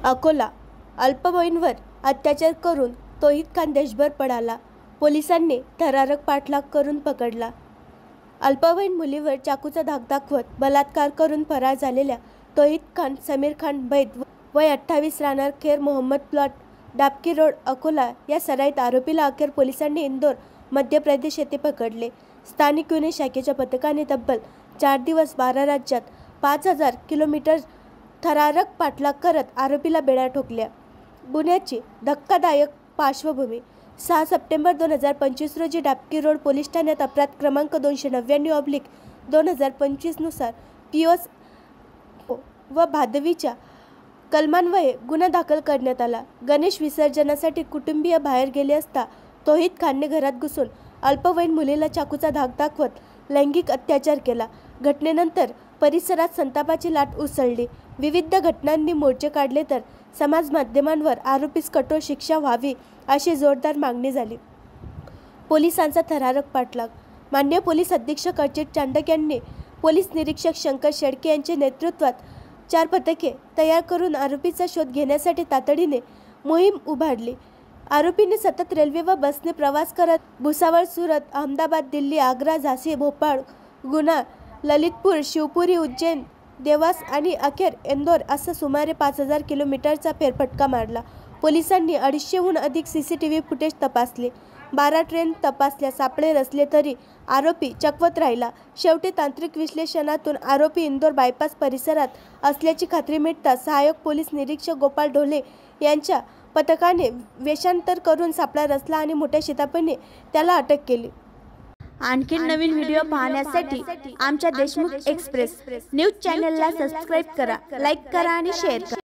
अकोला अल्पवयीनवर अत्याचार करून तौहीद खान देशभर पळाला. पोलिसांनी थरारक पाठलाग करून पकडला. अल्पवयीन मुलीवर चाकूचा धाक दाखवत बलात्कार करून फरार झालेल्या तौहीद खान समीर खान बैद वय 28 राहणार खेर मोहम्मद प्लॉट डाबकी रोड अकोला या सराईत आरोपीला अखेर पोलिसांनी इंदोर मध्य प्रदेश येथे पकडले. स्थानिक गुन्हे शाखेच्या पथकाने तब्बल 4 दिवस 12 राज्यात 5000 किलोमीटर थरारक पाठलाग करत आरोपीला बेड्या ठोकल्या. गुन्ह्याची धक्कादायक पार्श्वभूमी 6 सप्टेंबर 2025 रोजी डाबकी रोड पोलीस ठाण्यात अपराध क्रमांक 299/2025 नुसार पिओस व भादवीच्या कलमान्वये गुन्हा दाखल करण्यात आला. गणेश विसर्जनासाठी कुटुंबीय बाहेर गेले असता तौहीद खानने घरात घुसून अल्पवयीन मुलीला चाकूचा धाक दाखवत लैंगिक अत्याचार केला. घटनेनंतर परिसरात संतापाची लाट उसळली. विविध घटनांनी मोर्चे काढले तर समाज माध्यमांवर आरोपीस कठोर शिक्षा व्हावी अशी जोरदार मागणी झाली. पोलिसांचा थरारक पाठलाग माननीय पोलीस अधीक्षक अर्चित चांडक यांनी पोलीस निरीक्षक शंकर शेळके यांच्या नेतृत्वात 4 पथके तयार करून आरोपीचा शोध घेण्यासाठी तातडीने मोहीम उभारली. आरोपीने सतत रेल्वे व बसने प्रवास करत भुसावळ, सुरत, अहमदाबाद, दिल्ली, आग्रा, झाशी, भोपाळ, गुना, ललितपूर, शिवपुरी, उज्जैन, देवास आणि अखेर इंदोर असा सुमारे 5000 किलोमीटरचा फेरफटका मारला. पोलिसांनी 250हून अधिक CCTV फुटेज तपासले. 12 ट्रेन तपासल्या. सापळे रचले तरी आरोपी चकवत राहिला. शेवटी तांत्रिक विश्लेषणातून आरोपी इंदोर बायपास परिसरात असल्याची खात्री मिळताच सहाय्यक पोलीस निरीक्षक गोपाळ ढोले यांच्या पथकाने वेषांतर करून सापळा रचला आणि मोठ्या शिताफीने त्याला अटक केली. आणखी नवीन व्हिडिओ पाहण्यासाठी आमच्या देशमुख एक्सप्रेस न्यूज चॅनलला सबस्क्राईब करा, लाईक करा आणि शेअर करा.